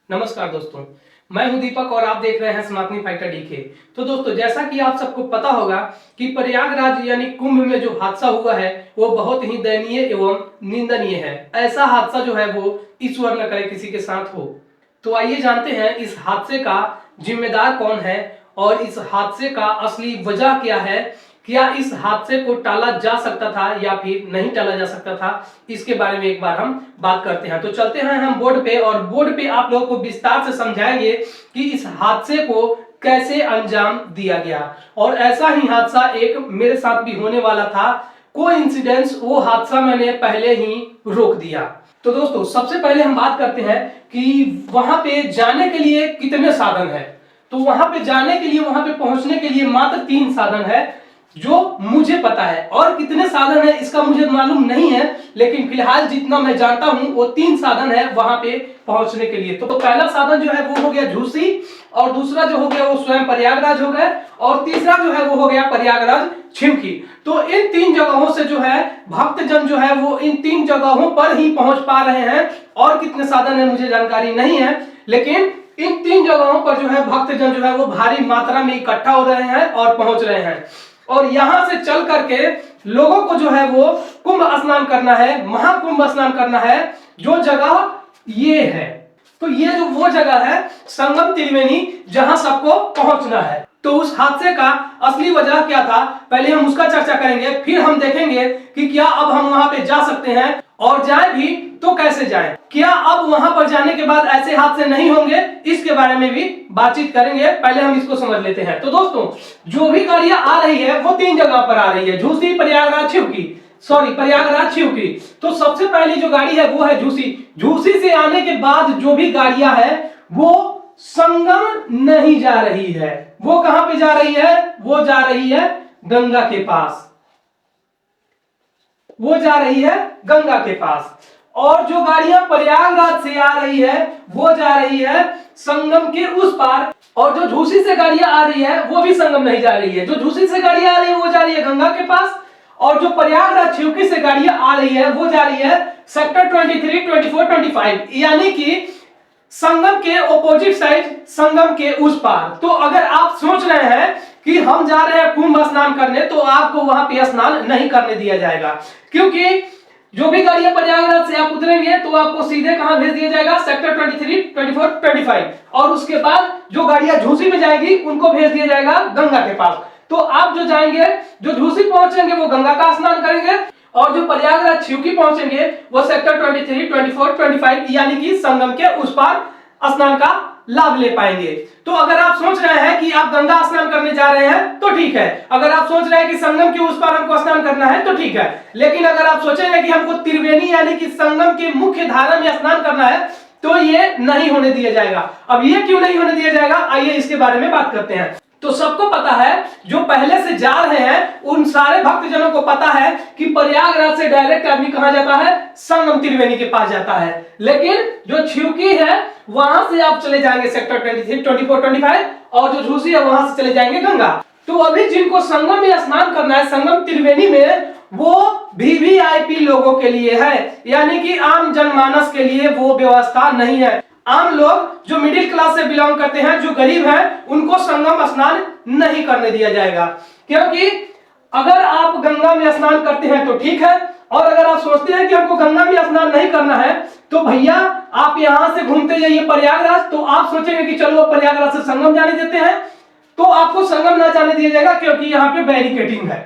नमस्कार दोस्तों, मैं हूं दीपक और आप देख रहे हैं सनातनी फाइटर डीके। तो दोस्तों, जैसा कि आप सबको पता होगा कि प्रयागराज यानी कुंभ में जो हादसा हुआ है वो बहुत ही दयनीय एवं निंदनीय है। ऐसा हादसा जो है वो ईश्वर न करे किसी के साथ हो। तो आइए जानते हैं इस हादसे का जिम्मेदार कौन है और इस हादसे का असली वजह क्या है। क्या इस हादसे को टाला जा सकता था या फिर नहीं टाला जा सकता था, इसके बारे में एक बार हम बात करते हैं। तो चलते हैं हम बोर्ड पे और बोर्ड पे आप लोगों को विस्तार से समझाएंगे कि इस हादसे को कैसे अंजाम दिया गया। और ऐसा ही हादसा एक मेरे साथ भी होने वाला था। कोइंसिडेंस, वो हादसा मैंने पहले ही रोक दिया। तो दोस्तों, सबसे पहले हम बात करते हैं कि वहां पे जाने के लिए कितने साधन है। तो वहां पे जाने के लिए, वहां पे पहुंचने के लिए मात्र 3 साधन है जो मुझे पता है। और कितने साधन है इसका मुझे मालूम नहीं है, लेकिन फिलहाल जितना मैं जानता हूं वो 3 साधन है वहां पे पहुंचने के लिए। तो पहला साधन जो है वो हो गया झूसी, और दूसरा जो हो गया वो स्वयं प्रयागराज हो गया, और तीसरा जो है वो हो गया प्रयागराज छिमकी। तो इन 3 जगहों से जो है भक्तजन जो है वो इन 3 जगहों पर ही पहुंच पा रहे हैं। और कितने साधन है मुझे जानकारी नहीं है, लेकिन इन 3 जगहों पर जो है भक्तजन जो है वो भारी मात्रा में इकट्ठा हो रहे हैं और पहुंच रहे हैं। और यहां से चल करके लोगों को जो है वो कुंभ स्नान करना है, महाकुंभ स्नान करना है। जो जगह ये है, तो ये जो वो जगह है संगम त्रिवेणी, जहां सबको पहुंचना है। तो उस हादसे का असली वजह क्या था, पहले हम उसका चर्चा करेंगे, फिर हम देखेंगे कि क्या अब हम वहां पे जा सकते हैं, और जाए भी तो कैसे जाएं। क्या अब वहां पर जाने के बाद ऐसे हादसे नहीं होंगे, इसके बारे में भी बातचीत करेंगे। पहले हम इसको समझ लेते हैं। तो दोस्तों, जो भी गाड़ियां आ रही है वो 3 जगह पर आ रही है, झूसी, प्रयागराज, छिमकी। तो सबसे पहली जो गाड़ी है वो है झूसी। झूसी से आने के बाद जो भी गाड़ियां है वो संगम नहीं जा रही है। वो कहां पे जा रही है? वो जा रही है गंगा के पास। वो जा रही है गंगा के पास। और जो गाड़ियां प्रयागराज से आ रही है वो जा रही है संगम के उस पार। और जो झूसी से गाड़ियां आ रही है वो भी संगम नहीं जा रही है। जो झूसी से गाड़ियां आ रही है वो जा रही है गंगा के पास, और जो प्रयागराज छिमकी से गाड़ियां आ रही है वो जा रही है सेक्टर 23, 24, 25, यानी कि संगम के ऑपोजिट साइड, संगम के उस पार। तो अगर आप सोच रहे हैं कि हम जा रहे हैं कुंभ स्नान करने, तो आपको वहां पे स्नान नहीं करने दिया जाएगा, क्योंकि जो भी गाड़ियां प्रयागराज से आप उतरेंगे तो आपको सीधे कहां भेज दिया जाएगा? सेक्टर 23, 24, 25। और उसके बाद जो गाड़ियां झूसी में जाएगी उनको भेज दिया जाएगा गंगा के पास। तो आप जो जाएंगे, जो झूसी पहुंचेंगे वो गंगा का स्नान करेंगे, और जो प्रयागराज छिमकी पहुंचेंगे वो सेक्टर 23, 24, 25 यानी कि संगम के उस पार स्नान का लाभ ले पाएंगे। तो अगर आप सोच रहे हैं कि आप गंगा स्नान करने जा रहे हैं तो ठीक है। अगर आप सोच रहे हैं कि संगम के उस पार हमको स्नान करना है तो ठीक है। लेकिन अगर आप सोचेंगे कि हमको त्रिवेणी यानी कि संगम के मुख्य धारा में स्नान करना है, तो ये नहीं होने दिया जाएगा। अब ये क्यों नहीं होने दिया जाएगा, आइए इसके बारे में बात करते हैं। तो सबको पता है, जो पहले से जा रहे हैं उन सारे भक्तजनों को पता है कि प्रयागराज से डायरेक्ट आदमी कहां जाता है? संगम त्रिवेणी के पास जाता है। लेकिन जो छिमकी है वहां से आप चले जाएंगे सेक्टर 23, 24, 25, और जो झूसी है वहां से चले जाएंगे गंगा। तो अभी जिनको संगम में स्नान करना है, संगम त्रिवेणी में, वो वीवीआईपी लोगों के लिए है, यानी कि आम जनमानस के लिए वो व्यवस्था नहीं है। आम लोग जो मिडिल क्लास से बिलोंग करते हैं, जो गरीब हैं, उनको संगम स्नान नहीं करने दिया जाएगा। क्योंकि अगर आप गंगा में स्नान करते हैं तो ठीक है, और अगर आप सोचते हैं कि हमको गंगा में स्नान नहीं करना है, तो भैया आप यहां से घूमते जाइए प्रयागराज। तो आप सोचेंगे कि चलो प्रयागराज से संगम जाने देते हैं, तो आपको संगम ना जाने दिया जाएगा, क्योंकि यहाँ पे बैरिकेडिंग है।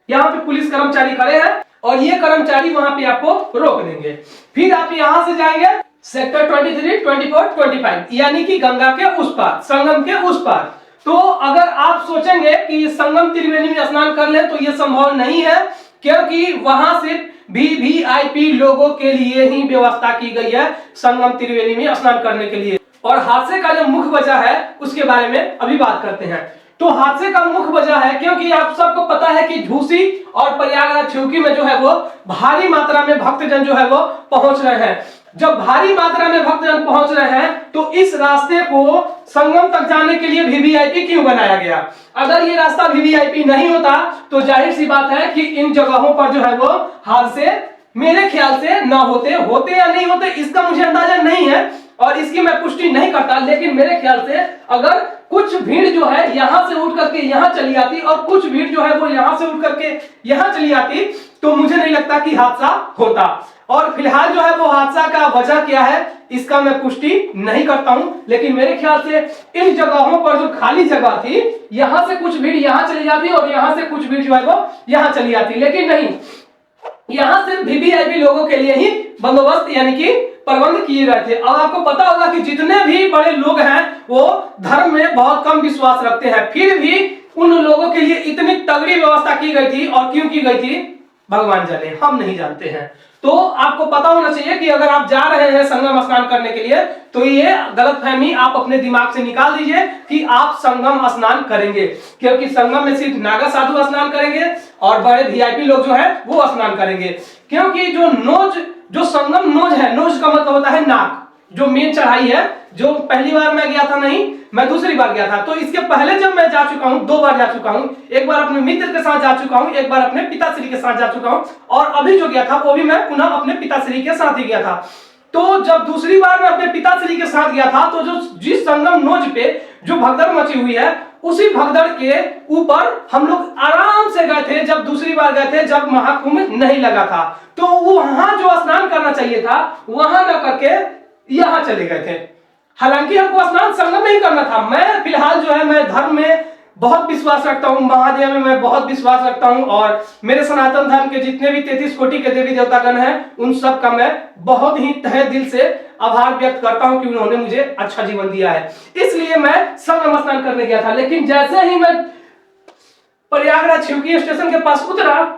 यहाँ पे पुलिस कर्मचारी खड़े हैं और ये कर्मचारी वहां पे आपको रोक देंगे। फिर आप यहां से जाएंगे सेक्टर 23, 24, 25 यानी कि गंगा के उस पार, संगम के उस पार। तो अगर आप सोचेंगे कि संगम त्रिवेणी में स्नान कर ले, तो यह संभव नहीं है, क्योंकि वहां सिर्फ वीवीआईपी लोगों के लिए ही व्यवस्था की गई है संगम त्रिवेणी में स्नान करने के लिए। और हादसे का जो मुख्य वजह है उसके बारे में अभी बात करते हैं। तो हादसे का मुख्य वजह है, क्योंकि आप सबको पता है कि झूसी और प्रयागराज छिमकी में जो है वो भारी मात्रा में भक्तजन जो है वो पहुंच रहे हैं। जब भारी मात्रा में भक्तजन पहुंच रहे हैं तो इस रास्ते को संगम तक जाने के लिए वीवीआईपी क्यों बनाया गया? अगर ये रास्ता वीवीआईपी नहीं होता तो जाहिर सी बात है कि इन जगहों पर जो है वो हादसे मेरे ख्याल से ना होते या नहीं होते, इसका मुझे अंदाजा नहीं है। और इसकी मैं पुष्टि नहीं करता, लेकिन मेरे ख्याल से अगर कुछ भीड़ जो है यहां से उठ करके यहां चली आती और कुछ भीड़ जो है वो यहां से उठ करके यहां चली आती, तो मुझे नहीं लगता कि हादसा होता। और फिलहाल जो है वो हादसा का वजह क्या है इसका मैं पुष्टि नहीं करता हूं, लेकिन मेरे ख्याल से इन जगहों पर जो खाली जगह थी, यहां से कुछ भीड़ यहां चली जाती और यहां से कुछ भीड़ जो है वो यहां चली आती, लेकिन नहीं, यहां सिर्फ वीवीआईपी लोगों के लिए ही बंदोबस्त यानी कि प्रबंध किए गए थे। और आपको पता होगा कि जितने भी बड़े लोग हैं वो धर्म में बहुत कम विश्वास रखते हैं, फिर भी उन लोगों के लिए इतनी तगड़ी व्यवस्था की गई थी। और क्यों की गई थी भगवान जाने, हम नहीं जानते हैं। तो आपको पता होना चाहिए कि अगर आप जा रहे हैं संगम स्नान करने के लिए, तो ये गलतफहमी आप अपने दिमाग से निकाल दीजिए कि आप संगम स्नान करेंगे, क्योंकि संगम में सिर्फ नागा साधु स्नान करेंगे और बड़े वीआईपी लोग जो है वो स्नान करेंगे। क्योंकि जो संगम नोज है, नोज का मतलब होता है नाक, जो मेन चढ़ाई है, जो पहली बार मैं गया था नहीं, मैं दूसरी बार गया था। तो इसके पहले जब मैं जा चुका हूं, 2 बार जा चुका हूं, एक बार अपने मित्र के साथ जा चुका हूं, एक बार अपने पिताश्री के साथ जा चुका हूं, और अभी जो गया था वो भी मैं पुनः अपने पिताश्री के साथ ही गया था। तो जब दूसरी बार मैं अपने पिताश्री के साथ गया था, तो जिस संगम नोज पे जो भगदड़ मची हुई है, उसी भगदड़ के ऊपर हम लोग आराम से गए थे जब दूसरी बार गए थे, जब महाकुंभ नहीं लगा था। तो वहां जो स्नान करना चाहिए था वहां न करके यहां चले गए थे। हालांकि हमको स्नान संगम में ही करना था। मैं फिलहाल जो है मैं धर्म में बहुत विश्वास रखता हूं, महादेव में मैं बहुत विश्वास रखता हूं, और मेरे सनातन धर्म के जितने भी 33 कोटि के देवी देवतागण हैं उन सब का मैं बहुत ही तहे दिल से आभार व्यक्त करता हूं कि उन्होंने मुझे अच्छा जीवन दिया है। इसलिए मैं संगम स्नान करने गया था। लेकिन जैसे ही मैं प्रयागराज छिवकी स्टेशन के पास उतरा,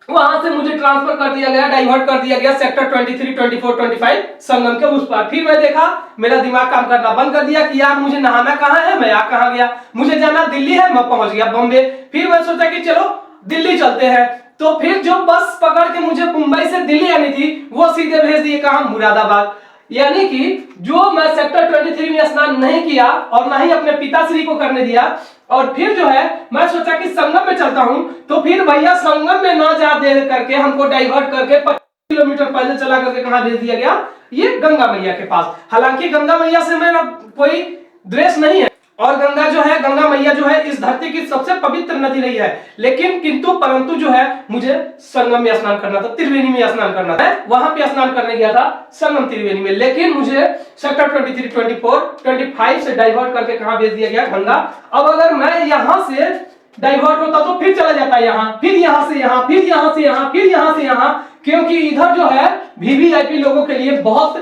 वहां से मुझे ट्रांसफर कर दिया गया, डाइवर्ट कर दिया गया सेक्टर 23, 24, 25 संगम के उस पार। फिर मैं देखा, मेरा दिमाग काम करना बंद कर दिया कि यार मुझे नहाना कहाँ है, मैं यहाँ कहाँ गया, मुझे जाना दिल्ली है, मैं पहुंच गया बॉम्बे। फिर मैं सोचा कि चलो दिल्ली चलते हैं। तो फिर जो बस पकड़ के मुझे मुंबई से दिल्ली आनी थी वो सीधे भेज दिए कहाँ, मुरादाबाद। यानी कि जो मैं सेक्टर 23 में स्नान नहीं किया और ना ही अपने पिताश्री को करने दिया, और फिर जो है मैं सोचा कि संगम में चलता हूं, तो फिर भैया संगम में ना जा दे करके हमको डाइवर्ट करके 25 किलोमीटर पैदल चला करके कहां भेज दिया गया, ये गंगा मैया के पास। हालांकि गंगा मैया से मेरा कोई द्वेष नहीं है, और गंगा मैया जो है इस धरती की सबसे पवित्र नदी रही है, लेकिन किंतु परंतु जो है मुझे संगम में स्नान करना था, त्रिवेणी में स्नान करना था। वहां पे स्नान करने गया था संगम त्रिवेणी में, लेकिन मुझे सेक्टर 23, 24, 25 से डाइवर्ट करके कहां भेज दिया गया, गंगा। अब अगर मैं यहां से डाइवर्ट होता तो फिर चला जाता यहां, फिर यहां से यहां, फिर यहां से यहां, फिर यहां से यहां, क्योंकि इधर जो है वीवीआईपी लोगों के लिए बहुत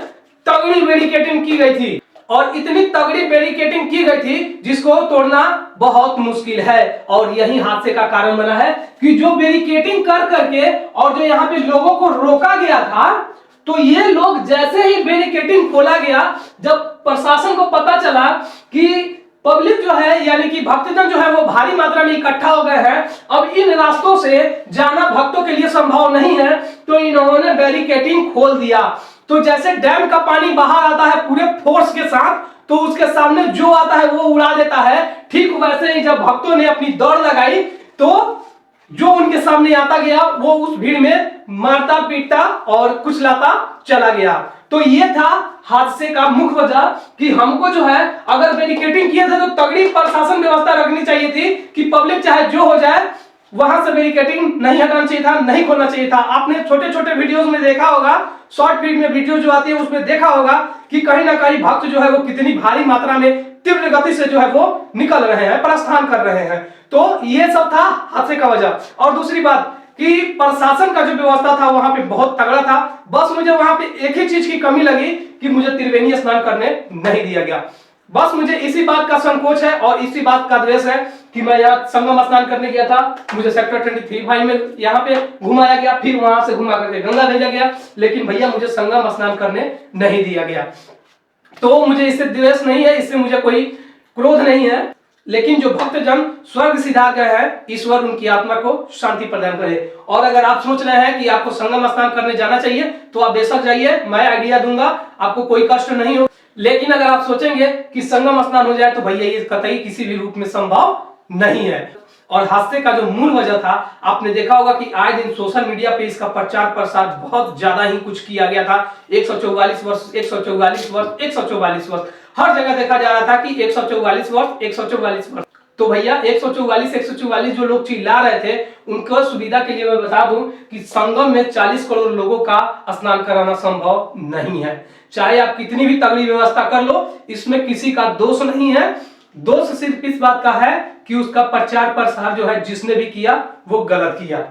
तगड़ी बैरिकेडिंग की गई थी, और इतनी तगड़ी बैरिकेडिंग की गई थी जिसको तोड़ना बहुत मुश्किल है। और यही हादसे का कारण बना है कि जो बैरिकेडिंग कर करके और जो यहाँ पे लोगों को रोका गया था, तो ये लोग जैसे ही बैरिकेडिंग खोला गया, जब प्रशासन को पता चला कि पब्लिक जो है यानी कि भक्तजन जो है वो भारी मात्रा में इकट्ठा हो गए हैं, अब इन रास्तों से जाना भक्तों के लिए संभव नहीं है, तो इन्होंने बैरिकेडिंग खोल दिया। तो जैसे डैम का पानी बाहर आता है पूरे फोर्स के साथ, तो उसके सामने जो आता है वो उड़ा देता है, ठीक वैसे ही जब भक्तों ने अपनी दौड़ लगाई, तो जो उनके सामने आता गया वो उस भीड़ में मारता पीटता और कुचलाता चला गया। तो ये था हादसे का मुख्य वजह कि हमको जो है अगर बैरिकेडिंग किया था तो तगड़ी प्रशासन व्यवस्था रखनी चाहिए थी कि पब्लिक चाहे जो हो जाए वहां से बैरिकेडिंग नहीं हटाना चाहिए था, नहीं खोलना चाहिए था। आपने छोटे छोटे वीडियोस में देखा होगा, शॉर्ट फीड में वीडियो जो आती है उसमें देखा होगा कि कहीं ना कहीं भक्त जो है वो कितनी भारी मात्रा में तीव्र गति से जो है वो निकल रहे हैं, प्रस्थान कर रहे हैं। तो ये सब था हादसे का वजह। और दूसरी बात कि प्रशासन का जो व्यवस्था था वहां पे बहुत तगड़ा था। बस मुझे वहां पे एक ही चीज की कमी लगी कि मुझे त्रिवेणी स्नान करने नहीं दिया गया। बस मुझे इसी बात का संकोच है और इसी बात का द्वेष है कि मैं यहाँ संगम स्नान करने गया था, मुझे सेक्टर 23 भाई में यहाँ पे घुमाया गया, फिर वहां से घुमा करके गंगा भेजा गया, लेकिन भैया मुझे संगम स्नान करने नहीं दिया गया। तो मुझे इससे द्वेष नहीं है, इससे मुझे कोई क्रोध नहीं है, लेकिन जो भक्तजन स्वर्ग सिधा गए हैं, ईश्वर उनकी आत्मा को शांति प्रदान करे। और अगर आप सोच रहे हैं कि आपको संगम स्नान करने जाना चाहिए तो आप बेशक जाइए, मैं आइडिया दूंगा, आपको कोई कष्ट नहीं हो। लेकिन अगर आप सोचेंगे कि संगम स्नान हो जाए तो भैया ये कतई किसी भी रूप में संभव नहीं है। और हादसे का जो मूल वजह था, आपने देखा होगा कि आए दिन सोशल मीडिया पे इसका प्रचार प्रसार बहुत ज्यादा ही कुछ किया गया था। 144 वर्ष, 144 वर्ष, 144 वर्ष, हर जगह देखा जा रहा था कि 144 वर्ष, 144 वर्ष। तो भैया 144 144 जो लोग चिल्ला रहे थे, उनको सुविधा के लिए मैं बता दूं कि संगम में 40 करोड़ लोगों का स्नान कराना संभव नहीं है। चाहे आप कितनी भी तगड़ी व्यवस्था कर लो, इसमें किसी का दोष नहीं है। दोष सिर्फ इस बात का है कि उसका प्रचार प्रसार जो है जिसने भी किया वो गलत किया।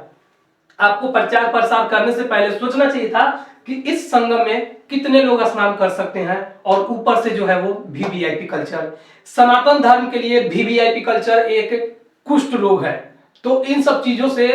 आपको प्रचार प्रसार करने से पहले सोचना चाहिए था कि इस संगम में कितने लोग स्नान कर सकते हैं, और ऊपर से जो है वो वीवीआईपी कल्चर, सनातन धर्म के लिए वीवीआईपी कल्चर एक कुष्ठ रोग है। तो इन सब चीजों से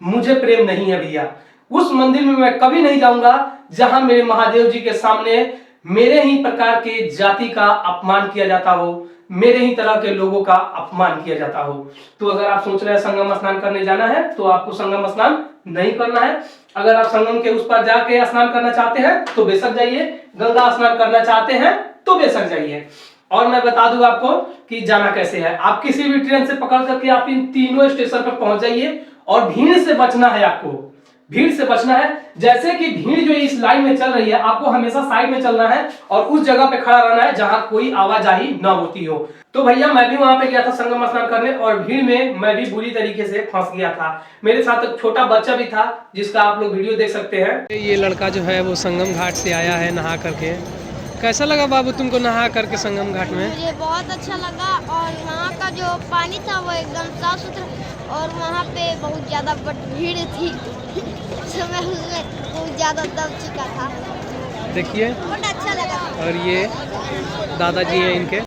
मुझे प्रेम नहीं है भैया। उस मंदिर में मैं कभी नहीं जाऊंगा जहां मेरे महादेव जी के सामने मेरे ही प्रकार के जाति का अपमान किया जाता हो, मेरे ही तरह के लोगों का अपमान किया जाता हो। तो अगर आप सोच रहे हैं संगम स्नान करने जाना है, तो आपको संगम स्नान नहीं करना है। अगर आप संगम के उस पर जाके स्नान करना चाहते हैं तो बेशक जाइए, गंगा स्नान करना चाहते हैं तो बेशक जाइए। और मैं बता दूं आपको कि जाना कैसे है। आप किसी भी ट्रेन से पकड़ करके आप इन तीनों स्टेशन पर पहुंच जाइए, और भीड़ से बचना है आपको, भीड़ से बचना है। जैसे कि भीड़ जो इस लाइन में चल रही है, आपको हमेशा साइड में चलना है और उस जगह पे खड़ा रहना है जहां कोई आवाजाही ना होती हो। तो भैया मैं भी वहां पे गया था संगम स्नान करने, और भीड़ में मैं भी बुरी तरीके से फंस गया था। मेरे साथ एक छोटा बच्चा भी था जिसका आप लोग वीडियो देख सकते हैं। ये लड़का जो है वो संगम घाट से आया है नहा करके। कैसा लगा बाबू तुमको नहा करके संगम घाट में? मुझे बहुत अच्छा लगा, और वहाँ का जो पानी था वो एकदम साफ सुथरा, और वहाँ पे बहुत ज़्यादा भीड़ थी तो मैं उसमें बहुत ज़्यादा दब चुका था। देखिए, बहुत अच्छा लगा। और ये दादाजी हैं इनके।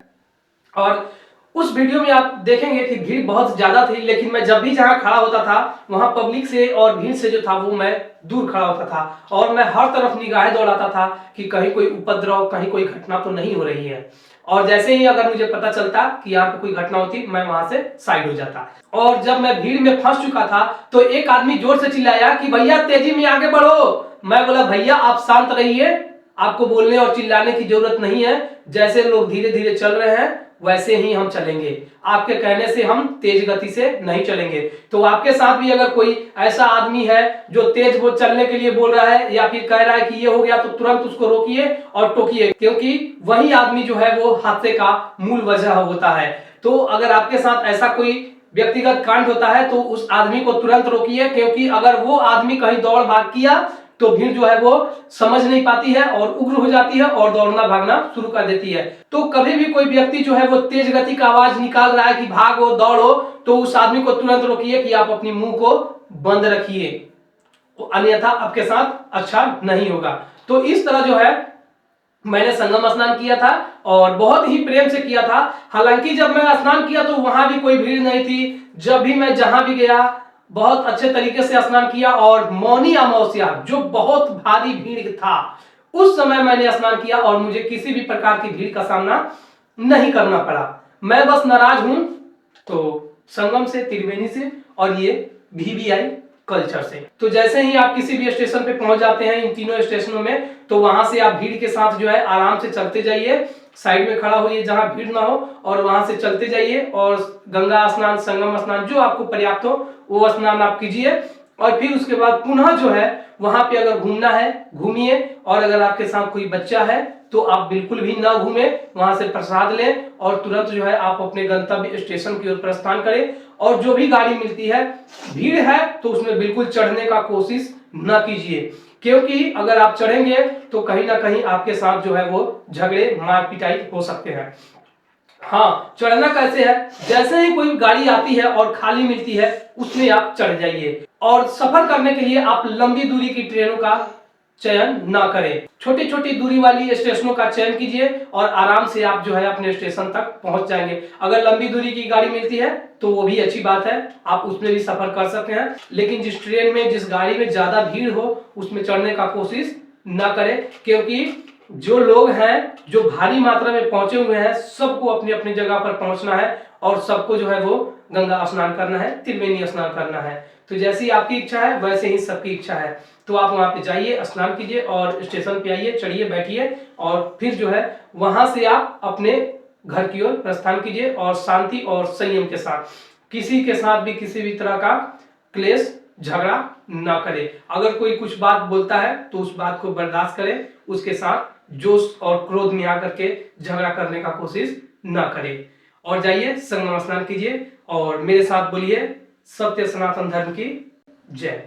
और उस वीडियो में आप देखेंगे कि भीड़ बहुत ज्यादा थी, लेकिन मैं जब भी जहां खड़ा होता था वहां पब्लिक से और भीड़ से जो था वो मैं दूर खड़ा होता था, और मैं हर तरफ निगाहें दौड़ाता था कि कहीं कोई उपद्रव, कहीं कोई घटना तो नहीं हो रही है। और जैसे ही अगर मुझे पता चलता कि यहाँ पे कोई घटना होती, मैं वहां से साइड हो जाता। और जब मैं भीड़ में फंस चुका था तो एक आदमी जोर से चिल्लाया कि भैया तेजी में आगे बढ़ो। मैं बोला भैया आप शांत रहिए, आपको बोलने और चिल्लाने की जरूरत नहीं है। जैसे लोग धीरे धीरे चल रहे हैं वैसे ही हम चलेंगे, आपके कहने से हम तेज गति से नहीं चलेंगे। तो आपके साथ भी अगर कोई ऐसा आदमी है जो तेज वो चलने के लिए बोल रहा है, या फिर कह रहा है कि ये हो गया, तो तुरंत उसको रोकिए और टोकिए, क्योंकि वही आदमी जो है वो हादसे का मूल वजह होता है। तो अगर आपके साथ ऐसा कोई व्यक्तिगत कांड होता है तो उस आदमी को तुरंत रोकिए, क्योंकि अगर वो आदमी कहीं दौड़ भाग किया तो भीड़ जो है वो समझ नहीं पाती है और उग्र हो जाती है और दौड़ना भागना शुरू कर देती है। तो कभी भी कोई व्यक्ति जो है वो तेज गति का आवाज निकाल रहा है कि भागो दौड़ो, तो उस आदमी को तुरंत रोकिए कि आप अपनी मुंह को बंद रखिए, अन्यथा आपके साथ अच्छा नहीं होगा। तो इस तरह जो है मैंने संगम स्नान किया था, और बहुत ही प्रेम से किया था। हालांकि जब मैं स्नान किया तो वहां भी कोई भीड़ नहीं थी। जब भी मैं जहां भी गया बहुत अच्छे तरीके से स्नान किया, और मौनी अमावस्या जो बहुत भारी भीड़ था उस समय मैंने स्नान किया, और मुझे किसी भी प्रकार की भीड़ का सामना नहीं करना पड़ा। मैं बस नाराज हूं तो संगम से, त्रिवेणी से और ये वीवीआई कल्चर से। तो जैसे ही आप किसी भी स्टेशन पे पहुंच जाते हैं इन तीनों स्टेशनों में, तो वहां से आप भीड़ के साथ जो है आराम से चलते जाइए, साइड में खड़ा होइए जहां भीड़ ना हो, और वहां से चलते जाइए, और गंगा स्नान, संगम स्नान जो आपको पर्याप्त हो वो स्नान आप कीजिए। और फिर उसके बाद पुनः जो है वहां पे अगर घूमना है घूमिए, और अगर आपके साथ कोई बच्चा है तो आप बिल्कुल भी ना घूमे, वहां से प्रसाद लें और तुरंत जो है आप अपने गंतव्य स्टेशन की ओर प्रस्थान करें। और जो भी गाड़ी मिलती है, भीड़ है तो उसमें बिल्कुल चढ़ने का कोशिश ना कीजिए, क्योंकि अगर आप चढ़ेंगे तो कहीं ना कहीं आपके साथ जो है वो झगड़े, मार पिटाई हो सकते हैं। हाँ, चढ़ना कैसे है, जैसे ही कोई गाड़ी आती है और खाली मिलती है उसमें आप चढ़ जाइए। और सफर करने के लिए आप लंबी दूरी की ट्रेनों का चयन ना करें, छोटी छोटी दूरी वाली स्टेशनों का चयन कीजिए, और आराम से आप जो है अपने स्टेशन तक पहुंच जाएंगे। अगर लंबी दूरी की गाड़ी मिलती है तो वो भी अच्छी बात है, आप उसमें भी सफर कर सकते हैं। लेकिन जिस ट्रेन में, जिस गाड़ी में ज्यादा भीड़ हो उसमें चढ़ने का कोशिश ना करें, क्योंकि जो लोग हैं जो भारी मात्रा में पहुंचे हुए हैं, सबको अपनी अपनी जगह पर पहुंचना है, और सबको जो है वो गंगा स्नान करना है, त्रिवेणी स्नान करना है। तो जैसी आपकी इच्छा है वैसे ही सबकी इच्छा है। तो आप वहां पे जाइए, स्नान कीजिए और स्टेशन पे आइए, चढ़िए, बैठिए, और फिर जो है वहां से आप अपने घर की ओर प्रस्थान कीजिए, और शांति और संयम के साथ। किसी के साथ भी किसी भी तरह का क्लेश झगड़ा ना करे। अगर कोई कुछ बात बोलता है तो उस बात को बर्दाश्त करें, उसके साथ जोश और क्रोध में आकर के झगड़ा करने का कोशिश ना करें। और जाइए संगम स्नान कीजिए और मेरे साथ बोलिए सत्य सनातन धर्म की जय।